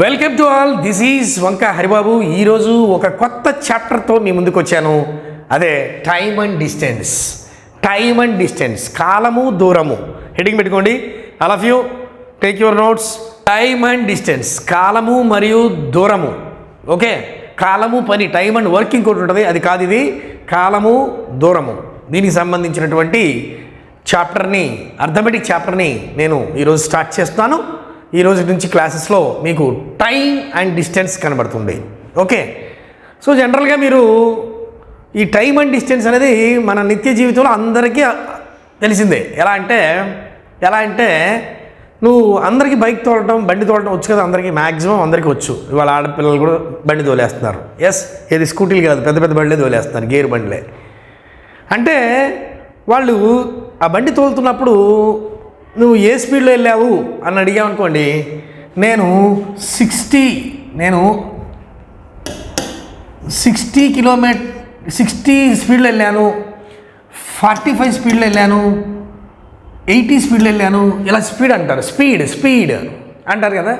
Welcome to all. This is వంక హరిబాబు. ఈరోజు ఒక కొత్త చాప్టర్తో మీ ముందుకు వచ్చాను. అదే time and distance. Time and distance, కాలము దూరము. హెడ్డింగ్ పెట్టుకోండి. All of you take your notes. Time and distance, కాలము మరియు దూరము. ఓకే, కాలము పని, టైమ్ అండ్ వర్క్ ఇంకోటి ఉంటుంది, అది కాదు ఇది. కాలము దూరము, దీనికి సంబంధించినటువంటి చాప్టర్ని, అర్థమెటిక్ చాప్టర్ని నేను ఈరోజు స్టార్ట్ చేస్తాను. ఈ రోజు నుంచి క్లాసెస్లో మీకు టైం అండ్ డిస్టెన్స్ కనబడుతుంది. ఓకే, సో జనరల్గా మీరు ఈ టైం అండ్ డిస్టెన్స్ అనేది మన నిత్య జీవితంలో అందరికీ తెలిసిందే. ఎలా అంటే నువ్వు అందరికీ బైక్ తోలటం, బండి తోలటం వచ్చు కదా, అందరికీ మ్యాక్సిమం అందరికీ వచ్చు. ఇవాళ ఆడపిల్లలు కూడా బండి తోలేస్తున్నారు. ఎస్, ఏది స్కూటీలు కాదు, పెద్ద పెద్ద బండ్లే తోలేస్తున్నారు, గేర్ బండ్లే. అంటే వాళ్ళు ఆ బండి తోలుతున్నప్పుడు నువ్వు ఏ స్పీడ్లో వెళ్ళావు అని అడిగామనుకోండి, నేను 60 స్పీడ్లో వెళ్ళాను, 45 స్పీడ్లో వెళ్ళాను, 80 స్పీడ్లో వెళ్ళాను, ఇలా స్పీడ్ అంటారు. స్పీడ్ అంటారు కదా.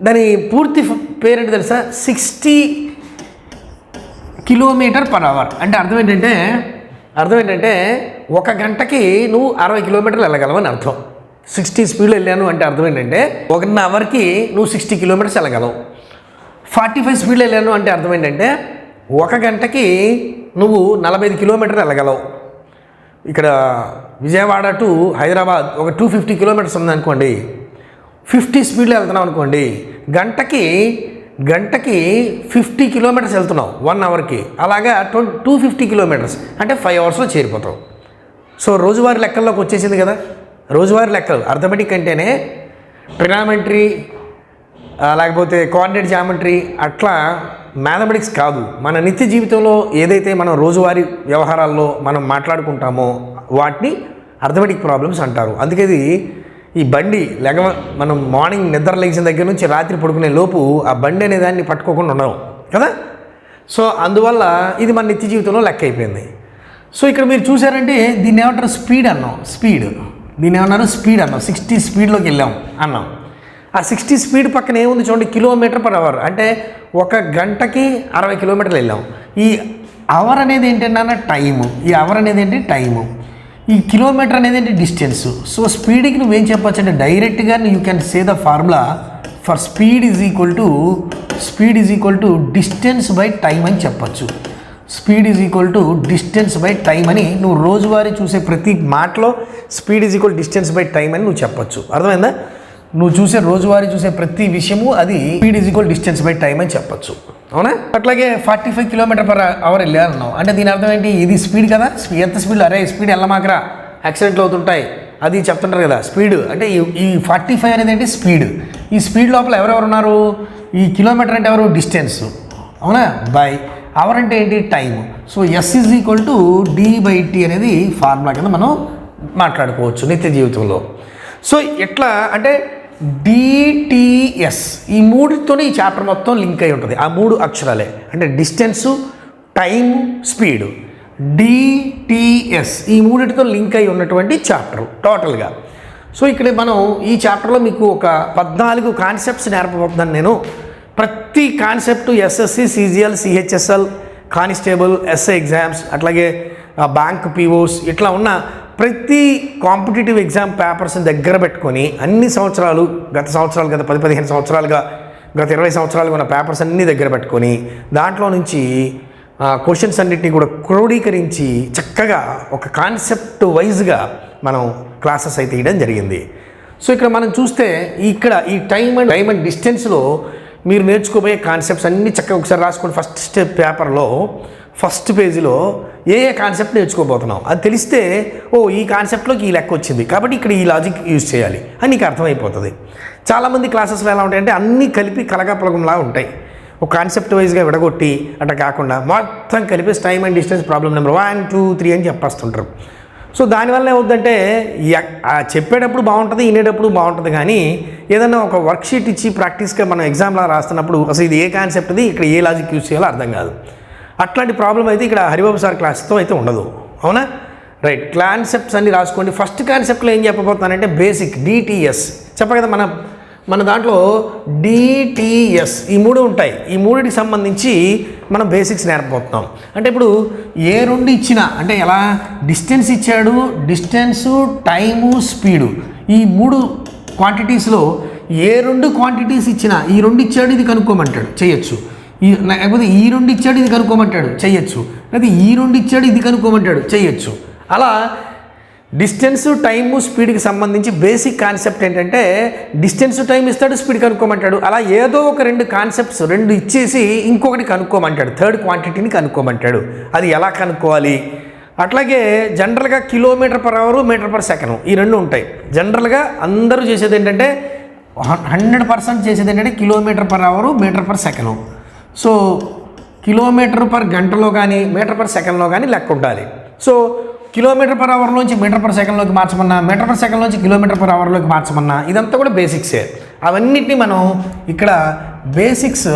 దాని పూర్తి పేరేంటి తెలుసా? 60 km/h. అంటే అర్థం ఏంటంటే ఒక గంటకి నువ్వు 60 కిలోమీటర్లు వెళ్ళగలవని అర్థం. 60 స్పీడ్లో వెళ్ళాను అంటే అర్థం ఏంటంటే 1 అవర్కి నువ్వు 60 కిలోమీటర్స్ వెళ్ళగలవు. 45 స్పీడ్లో వెళ్ళాను అంటే అర్థం ఏంటంటే 1 గంటకి నువ్వు 45 కిలోమీటర్లు వెళ్ళగలవు. ఇక్కడ విజయవాడ టు హైదరాబాద్ ఒక 250 కిలోమీటర్స్ ఉందనుకోండి, 50 స్పీడ్లో వెళ్తున్నావు అనుకోండి, గంటకి 50 కిలోమీటర్స్ వెళ్తున్నావు 1 అవర్కి. అలాగా 250 కిలోమీటర్స్ అంటే 5 అవర్స్లో చేరిపోతావు. సో రోజువారీ లెక్కల్లోకి వచ్చేసింది కదా. రోజువారీ లెక్కలు అర్థమెటిక్ అంటేనే ట్రిగ్నామెట్రీ, లేకపోతే కోఆర్డినేట్ జామెట్రీ, అట్లా మ్యాథమెటిక్స్ కాదు. మన నిత్య జీవితంలో ఏదైతే మనం రోజువారీ వ్యవహారాల్లో మనం మాట్లాడుకుంటామో వాటిని అర్థమెటిక్ ప్రాబ్లమ్స్ అంటారు. అందుకే ఈ బండి మనం మార్నింగ్ నిద్ర లేచిన దగ్గర నుంచి రాత్రి పడుకునే లోపు ఆ బండి అనే దాన్ని పట్టుకోకుండా ఉండవు కదా. సో అందువల్ల ఇది మన నిత్య జీవితంలో లెక్క అయిపోయింది. సో ఇక్కడ మీరు చూసారంటే దీన్ని ఏమంటారు? స్పీడ్ అన్నాం. దీన్ని ఏమన్నారు? స్పీడ్ అన్నాం. 60 స్పీడ్లోకి వెళ్ళాం అన్నాం. ఆ 60 స్పీడ్ పక్కన ఏముంది చూడండి, km/h. అంటే 1 గంటకి 60 కిలోమీటర్లు వెళ్ళాం. ఈ అవర్ అనేది ఏంటంటే టైము. ఈ అవర్ అనేది ఏంటి? టైము. ఈ కిలోమీటర్ అనేది ఏంటి? డిస్టెన్స్. సో స్పీడ్కి నువ్వేం చెప్పచ్చు అంటే డైరెక్ట్గా you can say the formula for speed is equal to distance by time అని చెప్పచ్చు. Speed is equal to distance by time అని నువ్వు రోజువారీ చూసే ప్రతి మాటలో speed is equal distance by time అని నువ్వు చెప్పచ్చు. అర్థమైందా? నువ్వు రోజువారీ చూసే ప్రతి విషయము అది speed is equal distance by time అని చెప్పచ్చు. అవునా? అట్లాగే 45 km/h వెళ్ళాలన్నావు అంటే దీని అర్థం ఏంటి? ఇది స్పీడ్ కదా. ఎంత స్పీడ్? అరే స్పీడ్ వెళ్ళమాకరా, యాక్సిడెంట్లు అవుతుంటాయి, అది చెప్తుంటారు కదా. స్పీడ్ అంటే ఈ 45 అనేది ఏంటి? స్పీడ్. ఈ స్పీడ్ లోపల ఎవరెవరు ఉన్నారు? ఈ కిలోమీటర్ అంటే ఎవరు? డిస్టెన్స్. అవునా? బై అవర్ అంటే ఏంటి? Time. So S is equal to D/T అనేది ఫార్ములా కింద మనం మాట్లాడుకోవచ్చు నిత్య జీవితంలో. సో ఎట్లా అంటే DTS, ఈ మూడితోనే ఈ చాప్టర్ మొత్తం లింక్ అయి ఉంటుంది. ఆ 3 అక్షరాలే అంటే డిస్టెన్సు, టైము, స్పీడు. DTS ఈ మూడిటితో లింక్ అయి ఉన్నటువంటి చాప్టర్ టోటల్గా. సో ఇక్కడ మనం ఈ చాప్టర్లో మీకు ఒక 14 కాన్సెప్ట్స్ నేర్పబోతున్నాను నేను. ప్రతి concept SSC, CGL, CHSL, constable, SI exams, అట్లాగే బ్యాంక్ POs, ఇట్లా ఉన్న ప్రతి కాంపిటేటివ్ ఎగ్జామ్ పేపర్స్ని దగ్గర పెట్టుకొని అన్ని సంవత్సరాలు, గత 10-15 సంవత్సరాలుగా, గత 20 సంవత్సరాలుగా ఉన్న పేపర్స్ అన్నీ దగ్గర పెట్టుకొని దాంట్లో నుంచి క్వశ్చన్స్ అన్నింటినీ కూడా క్రోడీకరించి చక్కగా ఒక కాన్సెప్ట్ వైజ్గా మనం క్లాసెస్ అయితే ఇవ్వడం జరిగింది. సో ఇక్కడ మనం చూస్తే ఇక్కడ ఈ టైమ్ అండ్ డిస్టెన్స్లో మీరు నేర్చుకోబోయే కాన్సెప్ట్స్ అన్నీ చక్కగా ఒకసారి రాసుకోండి. ఫస్ట్ పేపర్లో ఫస్ట్ పేజీలో ఏ కాన్సెప్ట్ నేర్చుకోబోతున్నాం అది తెలిస్తే, ఈ కాన్సెప్ట్లోకి ఈ లెక్క వచ్చింది కాబట్టి ఇక్కడ ఈ లాజిక్ యూజ్ చేయాలి అని నీకు అర్థమైపోతుంది. చాలామంది క్లాసెస్లో ఎలా ఉంటాయంటే అన్నీ కలిపి కలగాపులగంలా ఉంటాయి. ఒక కాన్సెప్ట్ వైజ్గా విడగొట్టి అట్లా కాకుండా మొత్తం కలిపి time and distance problem number 1, 2, 3 అని చెప్పేస్తుంటారు. సో దానివల్ల ఏమవుతుందంటే చెప్పేటప్పుడు బాగుంటుంది, వినేటప్పుడు బాగుంటుంది, కానీ ఏదైనా ఒక వర్క్షీట్ ఇచ్చి ప్రాక్టీస్గా మనం ఎగ్జామ్లా రాస్తున్నప్పుడు అసలు ఇది ఏ కాన్సెప్ట్ది, ఇక్కడ ఏ లాజిక్ యూజ్ చేయాలో అర్థం కాదు. అట్లాంటి ప్రాబ్లం అయితే ఇక్కడ హరిబాబు సార్ క్లాస్తో అయితే ఉండదు. అవునా? రైట్. కాన్సెప్ట్స్ అన్ని రాసుకోండి. ఫస్ట్ కాన్సెప్ట్లో ఏం చెప్పబోతున్నానంటే బేసిక్ DTS చెప్ప కదా. మన దాంట్లో డిటిఎస్ ఈ మూడు ఉంటాయి. ఈ మూడిటికి సంబంధించి మనం బేసిక్స్ నేర్పబోతున్నాం. అంటే ఇప్పుడు ఏ రెండు ఇచ్చినా అంటే ఎలా డిస్టెన్స్ ఇచ్చాడు, డిస్టెన్సు, టైము, స్పీడు, ఈ మూడు క్వాంటిటీస్లో ఏ రెండు క్వాంటిటీస్ ఇచ్చినా ఈ రెండు ఇచ్చాడు ఇది కనుక్కోమంటాడు చేయొచ్చు, లేకపోతే ఈ రెండు ఇచ్చాడు ఇది కనుక్కోమంటాడు చేయొచ్చు, లేకపోతే ఈ రెండు ఇచ్చాడు ఇది కనుక్కోమంటాడు చేయొచ్చు. అలా డిస్టెన్స్, టైము, స్పీడ్కి సంబంధించి బేసిక్ కాన్సెప్ట్ ఏంటంటే డిస్టెన్స్, టైం ఇస్తాడు, స్పీడ్ కనుక్కోమంటాడు. అలా ఏదో ఒక రెండు కాన్సెప్ట్స్ రెండు ఇచ్చేసి ఇంకొకటి కనుక్కోమంటాడు, థర్డ్ క్వాంటిటీని కనుక్కోమంటాడు. అది ఎలా కనుక్కోవాలి? అట్లాగే జనరల్గా kilometre per hour, metre per second ఈ రెండు ఉంటాయి. జనరల్గా అందరూ చేసేది ఏంటంటే 100% చేసేది ఏంటంటే kilometre per hour, metre per second. So kilometre per గంటలో కానీ మీటర్ పర్ సెకండ్లో కానీ లెక్క ఉండాలి. సో కిలోమీటర్ పర్ అవర్లోంచి మీటర్ పర్ సెకండ్లోకి మార్చమన్నా, మీటర్ పర్ సెకండ్లోంచి కిలోమీటర్ పర్ అవర్లోకి మార్చమన్నా ఇదంతా కూడా బేసిక్సే. అవన్నిటిని మనం ఇక్కడ బేసిక్స్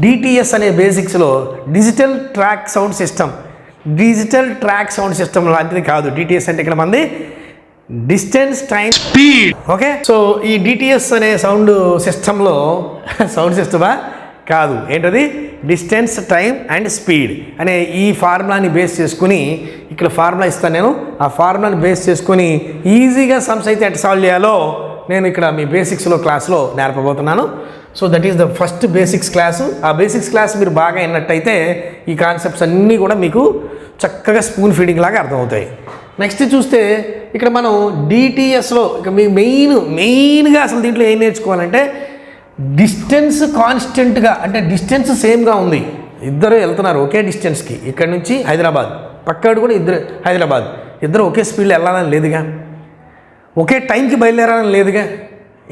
డిటిఎస్ అనే బేసిక్స్లో డిజిటల్ ట్రాక్ సౌండ్ సిస్టమ్ లాంటిది కాదు. డిటిఎస్ అంటే ఇక్కడ మంది distance, time, speed. Okay, so ఈ డిటిఎస్ అనే సౌండ్ సిస్టంలో సౌండ్ సిస్టమా కాదు, ఏంటది డిస్టెన్స్, టైం అండ్ స్పీడ్ అనే ఈ ఫార్ములాని బేస్ చేసుకుని ఇక్కడ ఫార్ములా ఇస్తాను నేను. ఆ ఫార్ములాని బేస్ చేసుకుని ఈజీగా సమ్స్ అయితే ఎట్ సాల్వ్ చేయాలో నేను ఇక్కడ మీ బేసిక్స్లో క్లాస్లో నేర్పబోతున్నాను. So that is the first basics class. ఆ బేసిక్స్ క్లాస్ మీరు బాగా విన్నట్టయితే ఈ కాన్సెప్ట్స్ అన్నీ కూడా మీకు చక్కగా స్పూన్ ఫీడింగ్ లాగా అర్థమవుతాయి. నెక్స్ట్ చూస్తే ఇక్కడ మనం డిటిఎస్లో ఇక మీ మెయిన్గా అసలు దీంట్లో ఏం నేర్చుకోవాలంటే డిస్టెన్స్ కాన్స్టెంట్గా అంటే డిస్టెన్స్ సేమ్గా ఉంది, ఇద్దరు వెళ్తున్నారు ఒకే డిస్టెన్స్కి, ఇక్కడ నుంచి హైదరాబాద్, పక్కాడు కూడా ఇద్దరు హైదరాబాద్, ఇద్దరు ఒకే స్పీడ్లో వెళ్ళాలని లేదుగా, ఒకే టైంకి బయలుదేరాలని లేదుగా,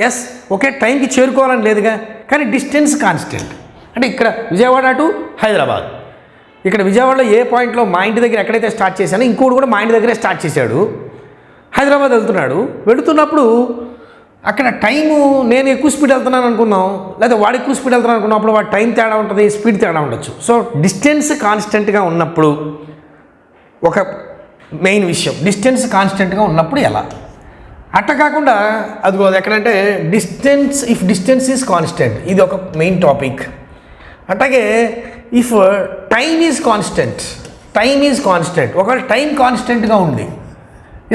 ఎస్ ఒకే టైంకి చేరుకోవాలని లేదుగా, కానీ డిస్టెన్స్ కాన్స్టెంట్. అంటే ఇక్కడ విజయవాడ టు హైదరాబాద్, ఇక్కడ విజయవాడలో ఏ పాయింట్లో మా ఇంటి దగ్గర ఎక్కడైతే స్టార్ట్ చేశానో ఇంకోటి కూడా మా ఇంటి దగ్గరే స్టార్ట్ చేశాడు, హైదరాబాద్ వెళుతున్నప్పుడు అక్కడ టైము నేను ఎక్కువ స్పీడ్ వెళ్తున్నాను అనుకున్నాం, లేదా వాడు ఎక్కువ స్పీడ్ వెళ్తున్నాను అనుకున్నాం, అప్పుడు వాడు టైం తేడా ఉంటుంది, స్పీడ్ తేడా ఉండొచ్చు. సో డిస్టెన్స్ కాన్స్టెంట్గా ఉన్నప్పుడు ఒక మెయిన్ విషయం, డిస్టెన్స్ కాన్స్టెంట్గా ఉన్నప్పుడు ఎలా, అట్ట కాకుండా అదిగో ఎక్కడంటే ఇఫ్ డిస్టెన్స్ ఈజ్ కాన్స్టెంట్, ఇది ఒక మెయిన్ టాపిక్. అట్లాగే ఇఫ్ టైమ్ ఈజ్ కాన్స్టెంట్, ఒకవేళ టైం కాన్స్టెంట్గా ఉంది,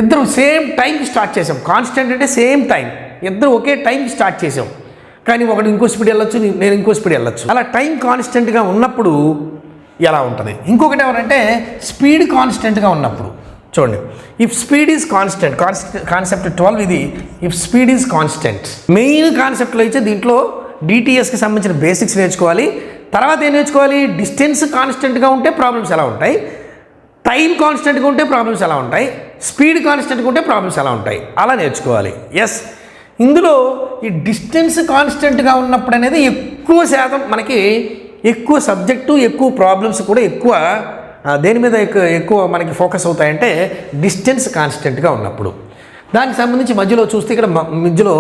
ఇద్దరు సేమ్ టైంకి స్టార్ట్ చేసాం, కాన్స్టెంట్ అంటే సేమ్ టైం, ఇద్దరు ఒకే టైంకి స్టార్ట్ చేసాం, కానీ ఒకటి ఇంకో స్పీడ్ వెళ్ళొచ్చు, నేను ఇంకో స్పీడ్ వెళ్ళొచ్చు. అలా టైం కాన్స్టెంట్గా ఉన్నప్పుడు ఎలా ఉంటుంది? ఇంకొకటి ఎవరంటే స్పీడ్ కాన్స్టెంట్గా ఉన్నప్పుడు చూడండి, ఇఫ్ స్పీడ్ ఈజ్ కాన్సెప్ట్ 12 ఇది. If speed is constant main కాన్సెప్ట్లో అయితే దీంట్లో డిటిఎస్కి సంబంధించిన బేసిక్స్ నేర్చుకోవాలి. తర్వాత ఏం నేర్చుకోవాలి? డిస్టెన్స్ కాన్స్టెంట్గా ఉంటే ప్రాబ్లమ్స్ ఎలా ఉంటాయి, టైం కాన్స్టెంట్గా ఉంటే ప్రాబ్లమ్స్ ఎలా ఉంటాయి, స్పీడ్ కాన్స్టెంట్గా ఉంటే ప్రాబ్లమ్స్ ఎలా ఉంటాయి, అలా నేర్చుకోవాలి. ఎస్, ఇందులో ఈ డిస్టెన్స్ కాన్స్టెంట్గా ఉన్నప్పుడు అనేది ఎక్కువ శాతం మనకి ఎక్కువ సబ్జెక్టు, ఎక్కువ ప్రాబ్లమ్స్ కూడా ఎక్కువ దేని మీద ఎక్కువ మనకి ఫోకస్ అవుతాయంటే డిస్టెన్స్ కాన్స్టెంట్గా ఉన్నప్పుడు. దానికి సంబంధించి మధ్యలో చూస్తే ఇక్కడ మధ్యలో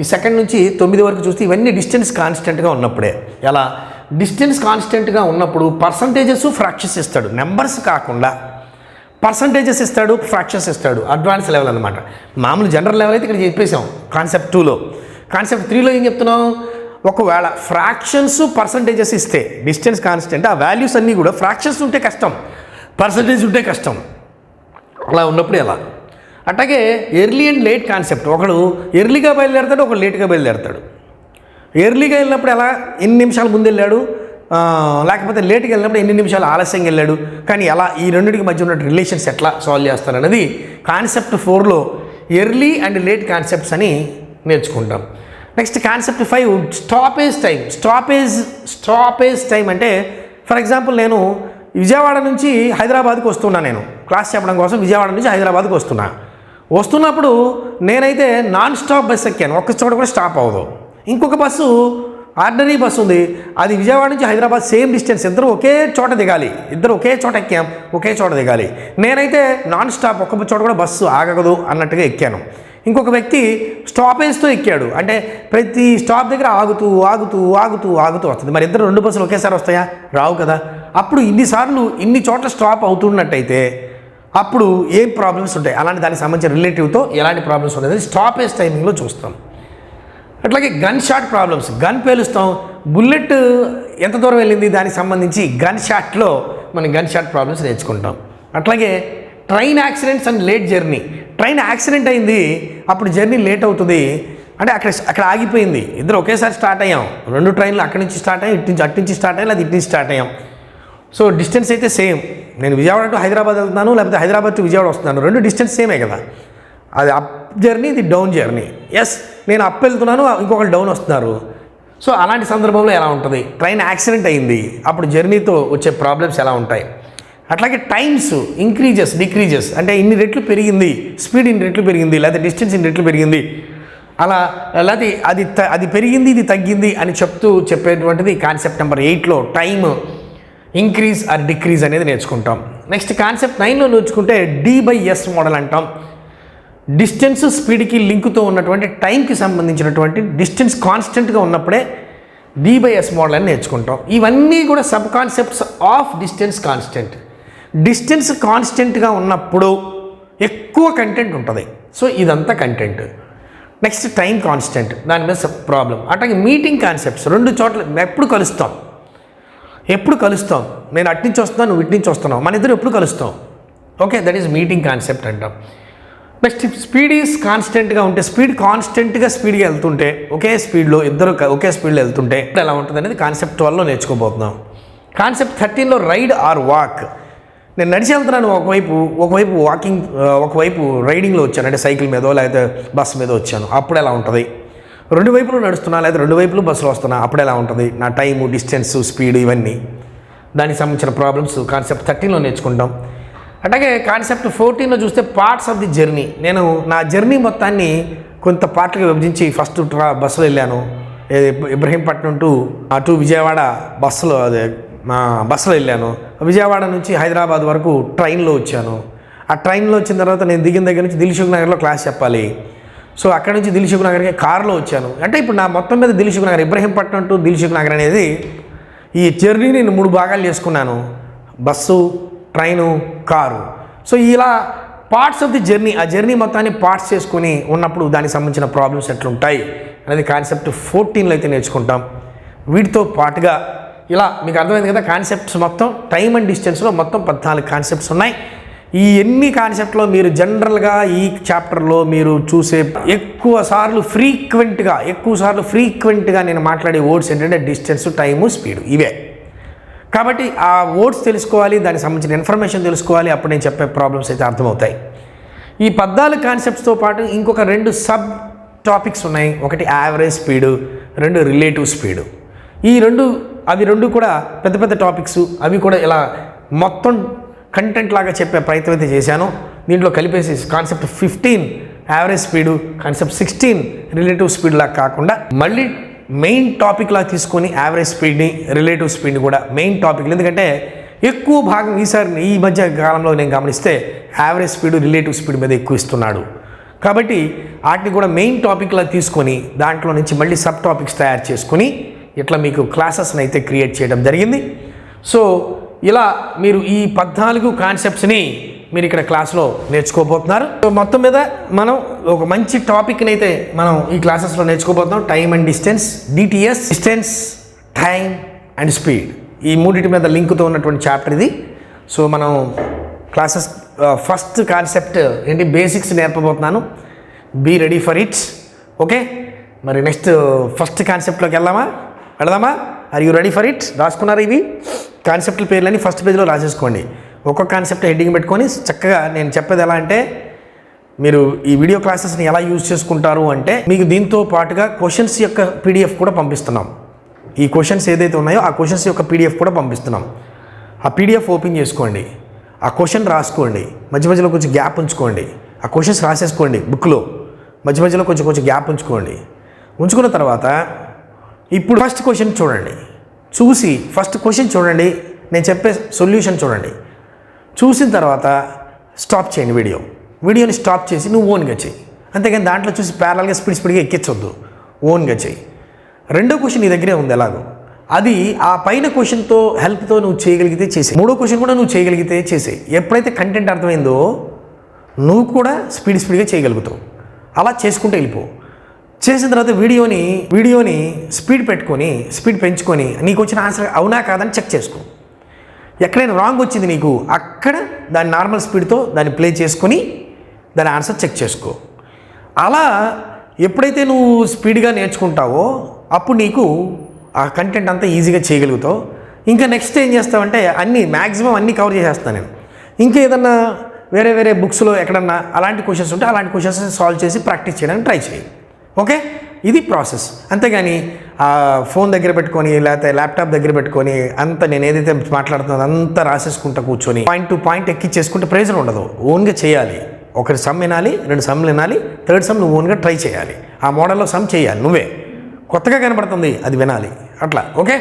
ఈ 2 నుంచి 9 వరకు చూస్తే ఇవన్నీ డిస్టెన్స్ కాన్స్టెంట్గా ఉన్నప్పుడే. ఎలా డిస్టెన్స్ కాన్స్టెంట్గా ఉన్నప్పుడు పర్సంటేజెస్, ఫ్రాక్షన్స్ ఇస్తాడు, నెంబర్స్ కాకుండా పర్సంటేజెస్ ఇస్తాడు, ఫ్రాక్షన్స్ ఇస్తాడు. అడ్వాన్స్ లెవెల్ అనమాట. మామూలు జనరల్ లెవెల్ అయితే ఇక్కడ చెప్పేసాం కాన్సెప్ట్ 2లో. కాన్సెప్ట్ 3లో ఏం చెప్తున్నాం? ఒకవేళ ఫ్రాక్షన్స్, పర్సంటేజెస్ ఇస్తే డిస్టెన్స్ కాన్స్టెంట్, ఆ వాల్యూస్ అన్నీ కూడా ఫ్రాక్షన్స్ ఉంటే కష్టం, పర్సంటేజ్ ఉంటే కష్టం. అలా ఉన్నప్పుడు ఎలా? అట్లాగే ఎర్లీ అండ్ లేట్ కాన్సెప్ట్, ఒకడు ఎర్లీగా బయలుదేరుతాడు, ఒకడు లేట్గా బయలుదేరుతాడు. ఎర్లీగా వెళ్ళినప్పుడు ఎలా, ఎన్ని నిమిషాలు ముందు వెళ్ళాడు, లేకపోతే లేట్గా వెళ్ళినప్పుడు ఎన్ని నిమిషాలు ఆలస్యంగా వెళ్ళాడు, కానీ ఎలా ఈ రెండింటికి మధ్య ఉన్న రిలేషన్స్ ఎట్లా సాల్వ్ చేస్తారనేది కాన్సెప్ట్ 4లో ఎర్లీ అండ్ లేట్ కాన్సెప్ట్స్ అని నేర్చుకుంటాం. నెక్స్ట్ కాన్సెప్ట్ 5 స్టాపేజ్ టైం అంటే ఫర్ ఎగ్జాంపుల్ నేను విజయవాడ నుంచి హైదరాబాద్కి వస్తున్నా, నేను క్లాస్ చెప్పడం కోసం విజయవాడ నుంచి హైదరాబాద్కి వస్తున్నప్పుడు నేనైతే నాన్ స్టాప్ బస్సు ఎక్కాను, ఒక్క చోట కూడా స్టాప్ అవ్వదు. ఇంకొక బస్సు ఆర్డినరీ బస్సు ఉంది, అది విజయవాడ నుంచి హైదరాబాద్ సేమ్ డిస్టెన్స్, ఇద్దరు ఒకే చోట దిగాలి, ఇద్దరు ఒకే చోట ఎక్కాం, ఒకే చోట దిగాలి. నేనైతే నాన్ స్టాప్, ఒక్క చోట కూడా బస్సు ఆగదు అన్నట్టుగా ఎక్కాను. ఇంకొక వ్యక్తి స్టాపేజ్తో ఎక్కాడు, అంటే ప్రతి స్టాప్ దగ్గర ఆగుతూ వస్తుంది. మరి ఇద్దరు 2 బస్సులు ఒకేసారి వస్తాయా? రావు కదా. అప్పుడు ఇన్ని చోట్ల స్టాప్ అవుతున్నట్టయితే అప్పుడు ఏం ప్రాబ్లమ్స్ ఉంటాయి, అలాంటి దానికి సంబంధించిన రిలేటివ్తో ఎలాంటి ప్రాబ్లమ్స్ ఉంటాయి స్టాపేజ్ టైమింగ్లో చూస్తాం. అట్లాగే గన్ షాట్ ప్రాబ్లమ్స్, గన్ పేలుస్తాం, బుల్లెట్ ఎంత దూరం వెళ్ళింది దానికి సంబంధించి గన్ షాట్లో మనం గన్ షాట్ ప్రాబ్లమ్స్ నేర్చుకుంటాం. అట్లాగే train accidents and late journey. Train accident అయింది, అప్పుడు జర్నీ లేట్ అవుతుంది, అంటే అక్కడ ఆగిపోయింది. ఇద్దరు ఒకేసారి స్టార్ట్ అయ్యాం, 2 ట్రైన్లు అక్కడి నుంచి స్టార్ట్ అయ్యాం, అటు నుంచి స్టార్ట్ అయ్యాం, లేదా ఇటు నుంచి స్టార్ట్ అయ్యాం. సో డిస్టెన్స్ అయితే సేమ్, నేను విజయవాడ టు హైదరాబాద్ వెళ్తున్నాను, లేకపోతే హైదరాబాద్ టు విజయవాడ వస్తున్నాను, 2 డిస్టెన్స్ సేమే కదా. అది అప్ జర్నీ, ఇది డౌన్ జర్నీ. ఎస్, నేను అప్ వెళ్తున్నాను, ఇంకొకరు డౌన్ వస్తున్నారు. సో అలాంటి సందర్భంలో ఎలా ఉంటుంది, ట్రైన్ యాక్సిడెంట్ అయింది, అప్పుడు జర్నీతో వచ్చే ప్రాబ్లమ్స్ ఎలా ఉంటాయి. అట్లాగే టైమ్స్ ఇంక్రీజెస్ డిక్రీజెస్, అంటే ఇన్ని రెట్లు పెరిగింది, స్పీడ్ ఇన్ని రెట్లు పెరిగింది, లేకపోతే డిస్టెన్స్ ఇన్ని రెట్లు పెరిగింది, అలా లేకపోతే అది పెరిగింది ఇది తగ్గింది అని చెప్పేటువంటిది కాన్సెప్ట్ నెంబర్ 8లో టైమ్ ఇంక్రీజ్ ఆర్ డిక్రీజ్ అనేది నేర్చుకుంటాం. నెక్స్ట్ కాన్సెప్ట్ 9లో నేర్చుకుంటే D/S మోడల్ అంటాం. డిస్టెన్స్ స్పీడ్కి లింకుతో ఉన్నటువంటి టైంకి సంబంధించినటువంటి డిస్టెన్స్ కాన్స్టెంట్గా ఉన్నప్పుడే D/S మోడల్ అని నేర్చుకుంటాం. ఇవన్నీ కూడా sub concepts of distance constant. Distance కాన్స్టెంట్గా ఉన్నప్పుడు ఎక్కువ కంటెంట్ ఉంటుంది. సో ఇదంతా కంటెంట్. నెక్స్ట్ టైం కాన్స్టెంట్, దాని మీద ప్రాబ్లం. అట్లాగే మీటింగ్ కాన్సెప్ట్స్, 2 చోట్ల ఎప్పుడు కలుస్తాం, నేను అటు నుంచి వస్తున్నాను, నువ్వు ఇటు నుంచి వస్తున్నావు, మన ఇద్దరు ఎప్పుడు కలుస్తాం. Okay, that is meeting concept అంటాం. నెక్స్ట్ స్పీడ్ ఈజ్ కాన్స్టెంట్గా ఉంటే, స్పీడ్ కాన్స్టెంట్గా స్పీడ్గా వెళ్తుంటే, ఒకే స్పీడ్లో ఇద్దరు ఒకే స్పీడ్లో వెళ్తుంటే ఎలా ఉంటుంది అనేది కాన్సెప్ట్ 12లో నేర్చుకోబోతున్నాం. కాన్సెప్ట్ 13లో రైడ్ ఆర్ వాక్. నేను నడిచి వెళ్తున్నాను, ఒకవైపు వాకింగ్, ఒకవైపు రైడింగ్లో వచ్చాను, అంటే సైకిల్ మీదో లేకపోతే బస్సు మీదో వచ్చాను, అప్పుడు ఎలా ఉంటుంది. 2 వైపులు నడుస్తున్నా లేదా 2 వైపులు బస్సులో వస్తున్నా, అప్పుడు ఎలా ఉంటుంది. నా టైము, డిస్టెన్స్, స్పీడ్, ఇవన్నీ దానికి సంబంధించిన ప్రాబ్లమ్స్ కాన్సెప్ట్ 13లో నేర్చుకుంటాం. అట్లాగే కాన్సెప్ట్ 14లో చూస్తే పార్ట్స్ ఆఫ్ ది జర్నీ. నేను నా జర్నీ మొత్తాన్ని కొంత పార్ట్లుగా విభజించి ఫస్ట్ బస్సులో వెళ్ళాను, ఇబ్రహీంపట్నం టు విజయవాడ బస్సులో వెళ్ళాను. విజయవాడ నుంచి హైదరాబాద్ వరకు ట్రైన్లో వచ్చాను. ఆ ట్రైన్లో వచ్చిన తర్వాత నేను దిగిన దగ్గర నుంచి దిల్సుఖ్ నగర్లో క్లాస్ చెప్పాలి. సో అక్కడ నుంచి దిల్సుఖ్ నగర్కి కారులో వచ్చాను. అంటే ఇప్పుడు నా మొత్తం మీద దిల్సుఖ్ నగర్, ఇబ్రహీంపట్నం టు దిల్సుఖ్ నగర్ అనేది ఈ జర్నీ నేను 3 భాగాలు చేసుకున్నాను: బస్సు, ట్రైను, కారు. సో ఇలా పార్ట్స్ ఆఫ్ ది జర్నీ, ఆ జర్నీ మొత్తాన్ని పార్ట్స్ చేసుకుని ఉన్నప్పుడు దానికి సంబంధించిన ప్రాబ్లమ్స్ ఎట్లుంటాయి అనేది కాన్సెప్ట్ 14లో అయితే నేర్చుకుంటాం. వీటితో పాటుగా ఇలా మీకు అర్థమైంది కదా, కాన్సెప్ట్స్ మొత్తం టైమ్ అండ్ డిస్టెన్స్లో మొత్తం 14 కాన్సెప్ట్స్ ఉన్నాయి. ఈ ఎన్ని కాన్సెప్ట్లో మీరు జనరల్గా ఈ చాప్టర్లో మీరు చూసే ఎక్కువ సార్లు ఫ్రీక్వెంట్గా నేను మాట్లాడే వర్డ్స్ ఏంటంటే డిస్టెన్స్, టైము, స్పీడ్, ఇవే. కాబట్టి ఆ వర్డ్స్ తెలుసుకోవాలి, దానికి సంబంధించిన ఇన్ఫర్మేషన్ తెలుసుకోవాలి, అప్పుడు నేను చెప్పే ప్రాబ్లమ్స్ అయితే అర్థమవుతాయి. ఈ 14 కాన్సెప్ట్స్తో పాటు ఇంకొక 2 సబ్ టాపిక్స్ ఉన్నాయి. ఒకటి యావరేజ్ స్పీడు, 2 రిలేటివ్ స్పీడు. అవి రెండు కూడా పెద్ద టాపిక్స్. అవి కూడా ఇలా మొత్తం కంటెంట్ లాగా చెప్పే ప్రయత్నం అయితే చేశాను. దీంట్లో కలిపేసి concept 15 average speed, concept 16 relative speed లాగా కాకుండా మళ్ళీ మెయిన్ టాపిక్ లాగా తీసుకొని యావరేజ్ స్పీడ్ని, రిలేటివ్ స్పీడ్ని కూడా మెయిన్ టాపిక్లు. ఎందుకంటే ఎక్కువ భాగం ఈ మధ్య కాలంలో నేను గమనిస్తే యావరేజ్ స్పీడ్, రిలేటివ్ స్పీడ్ మీద ఎక్కువ ఇస్తున్నాడు. కాబట్టి వాటిని కూడా మెయిన్ టాపిక్ లాగా తీసుకొని దాంట్లో నుంచి మళ్ళీ సబ్ టాపిక్స్ తయారు చేసుకొని ఇట్లా మీకు క్లాసెస్ని అయితే క్రియేట్ చేయడం జరిగింది. సో ఇలా మీరు ఈ 14 కాన్సెప్ట్స్ని మీరు ఇక్కడ క్లాస్లో నేర్చుకోబోతున్నారు. సో మొత్తం మీద మనం ఒక మంచి టాపిక్ని అయితే మనం ఈ క్లాసెస్లో నేర్చుకోబోతున్నాం. Time and distance, DTS, distance, time and speed, ఈ మూడింటి మీద లింక్తో ఉన్నటువంటి చాప్టర్ ఇది. సో మనం క్లాసెస్ ఫస్ట్ కాన్సెప్ట్ ఏంటి, బేసిక్స్ నేర్పబోతున్నాను. Be ready for it. Okay, మరి నెక్స్ట్ ఫస్ట్ కాన్సెప్ట్లోకి వెళదామా? Are you ready for it? రాసుకున్నారు ఇవి కాన్సెప్ట్ల పేర్లని ఫస్ట్ పేజ్లో రాసేసుకోండి. ఒక్కొక్క కాన్సెప్ట్ హెడ్డింగ్ పెట్టుకొని చక్కగా నేను చెప్పేది ఎలా అంటే, మీరు ఈ వీడియో క్లాసెస్ని ఎలా యూజ్ చేసుకుంటారు అంటే, మీకు దీంతో పాటుగా క్వశ్చన్స్ యొక్క PDF కూడా పంపిస్తున్నాం. ఈ క్వశ్చన్స్ ఏదైతే ఉన్నాయో ఆ క్వశ్చన్స్ యొక్క PDF కూడా పంపిస్తున్నాం. ఆ PDF ఓపెన్ చేసుకోండి, ఆ క్వశ్చన్ రాసుకోండి, మధ్యలో కొంచెం గ్యాప్ ఉంచుకోండి. ఆ క్వశ్చన్స్ రాసేసుకోండి బుక్లో, మధ్యలో కొంచెం గ్యాప్ ఉంచుకున్న తర్వాత ఇప్పుడు ఫస్ట్ క్వశ్చన్ చూడండి. చూసి ఫస్ట్ క్వశ్చన్ చూడండి, నేను చెప్పే సొల్యూషన్ చూడండి. చూసిన తర్వాత స్టాప్ చేయండి, వీడియోని స్టాప్ చేసి నువ్వు ఓన్గా చేయి. అంతేగాని దాంట్లో చూసి ప్యారల్గా స్పీడ్గా ఎక్కించొద్దు, ఓన్గా చేయి. రెండో క్వశ్చన్ నీ దగ్గరే ఉంది ఎలాగో, అది ఆ పైన క్వశ్చన్తో హెల్ప్తో నువ్వు చేయగలిగితే చేసే. మూడో క్వశ్చన్ కూడా నువ్వు చేయగలిగితే చేసే. ఎప్పుడైతే కంటెంట్ అర్థమైందో నువ్వు కూడా స్పీడ్గా చేయగలుగుతావు. అలా చేసుకుంటూ వెళ్ళిపో. చేసిన తర్వాత వీడియోని స్పీడ్ పెంచుకొని నీకు వచ్చిన ఆన్సర్ అవునా కాదని చెక్ చేసుకో. ఎక్కడైనా రాంగ్ వచ్చింది నీకు, అక్కడ దాని నార్మల్ స్పీడ్తో దాన్ని ప్లే చేసుకొని దాని ఆన్సర్ చెక్ చేసుకో. అలా ఎప్పుడైతే నువ్వు స్పీడ్గా నేర్చుకుంటావో అప్పుడు నీకు ఆ కంటెంట్ అంతా ఈజీగా చేయగలుగుతావు. ఇంకా నెక్స్ట్ ఏం చేస్తావంటే మ్యాక్సిమం అన్నీ కవర్ చేసేస్తాను నేను. ఇంకా ఏదన్నా వేరే బుక్స్లో ఎక్కడన్నా అలాంటి క్వశ్చన్స్ ఉంటే అలాంటి క్వశ్చన్స్ సాల్వ్ చేసి ప్రాక్టీస్ చేయడానికి ట్రై చేయి. ఓకే, ఇది ప్రాసెస్. అంతేగాని ఫోన్ దగ్గర పెట్టుకొని లేకపోతే ల్యాప్టాప్ దగ్గర పెట్టుకొని అంత నేను ఏదైతే మాట్లాడుతున్నానో అంతా రాసేసుకుంటా కూర్చొని పాయింట్ టు పాయింట్ ఎక్కిచ్చేసుకుంటే ప్రయోజనం ఉండదు. ఓన్గా చేయాలి. ఒకరి సమ్ వినాలి, 2 సమ్లు వినాలి, 3rd సమ్ నువ్వు ఓన్గా ట్రై చేయాలి. ఆ మోడల్లో సమ్ చేయాలి. నువ్వే కొత్తగా కనబడుతుంది అది వినాలి అట్లా. Okay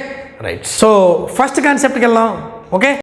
right. సో ఫస్ట్ కాన్సెప్ట్కి వెళ్దాం. ఓకే.